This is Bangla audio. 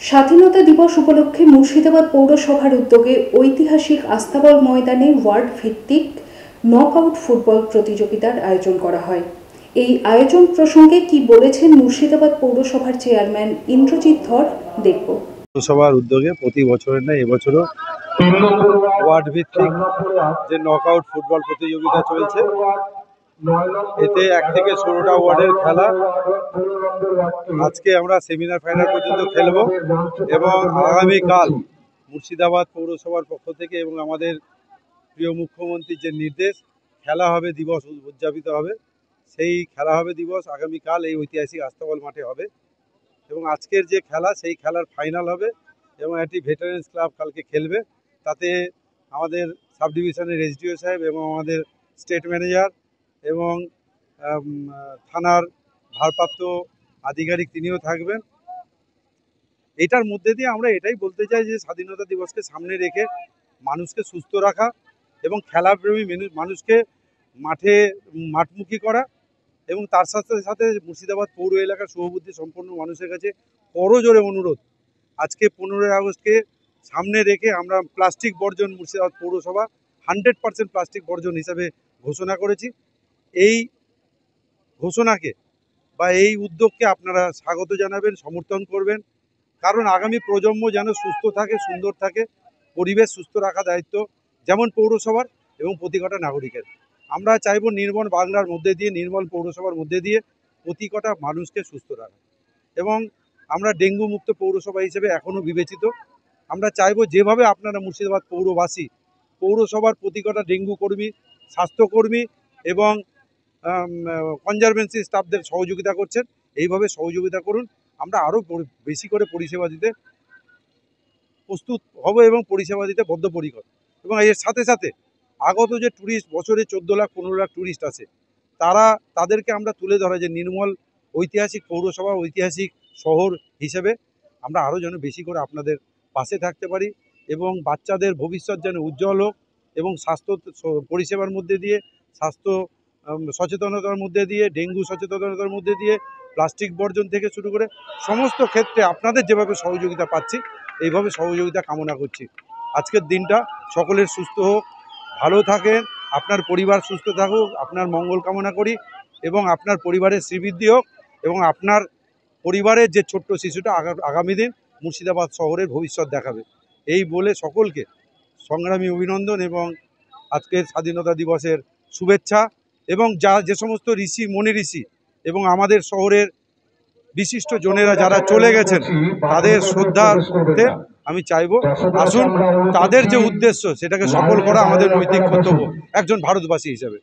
স্বাধীনতা দিবস উপলক্ষে মুর্শিদাবাদ পৌরসভার উদ্যোগে ঐতিহাসিক আস্তাবল ময়দানে ওয়ার্ড ভিত্তিক নকআউট ফুটবল প্রতিযোগিতার আয়োজন করা হয়। এই আয়োজন প্রসঙ্গে কি বলেছেন মুর্শিদাবাদ পৌরসভার চেয়ারম্যান ইন্দ্রজিৎ ধর দেখব। পৌরসভার উদ্যোগে প্রতি বছরের না এবছরও ওয়ার্ড ভিত্তিক যে নকআউট ফুটবল প্রতিযোগিতা চলছে, এতে 1 থেকে 16টা ওয়ার্ডের খেলা। আজকে আমরা সেমিনার ফাইনাল পর্যন্ত খেলব এবং আগামীকাল মুর্শিদাবাদ পৌরসভার পক্ষ থেকে এবং আমাদের প্রিয় মুখ্যমন্ত্রীর যে নির্দেশ, খেলা হবে দিবস উদযাপিত হবে। সেই খেলা হবে দিবস আগামীকাল এই ঐতিহাসিক আস্তাবল মাঠে হবে এবং আজকের যে খেলা সেই খেলার ফাইনাল হবে এবং একটি ভেটারেন্স ক্লাব কালকে খেলবে। তাতে আমাদের সাব ডিভিশনের এসডিও সাহেব এবং আমাদের স্টেট ম্যানেজার এবং থানার ভারপ্রাপ্ত আধিকারিক তিনিও থাকবেন। এটার মধ্যে দিয়ে আমরা এটাই বলতে চাই যে স্বাধীনতা দিবসকে সামনে রেখে মানুষকে সুস্থ রাখা এবং খেলাপ্রেমী মানুষকে মাঠমুখী করা এবং তার সাথে সাথে মুর্শিদাবাদ পৌর এলাকার শুভবুদ্ধি সম্পন্ন মানুষের কাছে করজোড়ে অনুরোধ, আজকে 15ই আগস্টকে সামনে রেখে আমরা প্লাস্টিক বর্জন মুর্শিদাবাদ পৌরসভা 100% প্লাস্টিক বর্জন হিসাবে ঘোষণা করেছি। এই ঘোষণাকে বা এই উদ্যোগকে আপনারা স্বাগত জানাবেন, সমর্থন করবেন, কারণ আগামী প্রজন্ম যেন সুস্থ থাকে, সুন্দর থাকে। পরিবেশ সুস্থ রাখা দায়িত্ব যেমন পৌরসভার এবং প্রতি কটা নাগরিকের। আমরা চাইব নির্মল বাংলার মধ্যে দিয়ে, নির্মল পৌরসভার মধ্যে দিয়ে প্রতি কটা মানুষকে সুস্থ রাখা এবং আমরা ডেঙ্গু মুক্ত পৌরসভা হিসেবে এখনও বিবেচিত। আমরা চাইব যেভাবে আপনারা মুর্শিদাবাদ পৌরবাসী পৌরসভার প্রতি কটা ডেঙ্গু কর্মী, স্বাস্থ্যকর্মী এবং কনজারভেন্সি স্টাফদের সহযোগিতা করছেন, এইভাবে সহযোগিতা করুন। আমরা আরও বেশি করে পরিষেবা দিতে প্রস্তুত হব এবং পরিষেবা দিতে বদ্ধপরিকর। এবং এর সাথে সাথে আগত যে ট্যুরিস্ট, বছরে 14 লাখ 15 লাখ ট্যুরিস্ট আছে, তাদেরকে আমরা তুলে ধরা যে নির্মল ঐতিহাসিক পৌরসভা, ঐতিহাসিক শহর হিসেবে আমরা আরও যেন বেশি করে আপনাদের পাশে থাকতে পারি এবং বাচ্চাদের ভবিষ্যৎ যেন উজ্জ্বল হোক এবং স্বাস্থ্য পরিষেবার মধ্যে দিয়ে, স্বাস্থ্য সচেতনতার মধ্যে দিয়ে, ডেঙ্গু সচেতনতার মধ্যে দিয়ে, প্লাস্টিক বর্জন থেকে শুরু করে সমস্ত ক্ষেত্রে আপনাদের যেভাবে সহযোগিতা পাচ্ছি, এইভাবে সহযোগিতা কামনা করছি। আজকের দিনটা সকলের সুস্থ হোক, ভালো থাকেন, আপনার পরিবার সুস্থ থাকুক, আপনার মঙ্গল কামনা করি এবং আপনার পরিবারের শ্রীবৃদ্ধি হোক এবং আপনার পরিবারের যে ছোট্ট শিশুটা আগামী দিন মুর্শিদাবাদ শহরের ভবিষ্যৎ দেখাবে। এই বলে সকলকে সংগ্রামী অভিনন্দন এবং আজকের স্বাধীনতা দিবসের শুভেচ্ছা এবং যে সমস্ত ঋষি, মনি ঋষি এবং আমাদের শহরের বিশিষ্ট জনেরা যারা চলে গেছেন তাদের শ্রদ্ধার্থে আমি চাইব আসুন তাদের যে উদ্দেশ্য সেটাকে সফল করা আমাদের নৈতিক কর্তব্য একজন ভারতবাসী হিসেবে।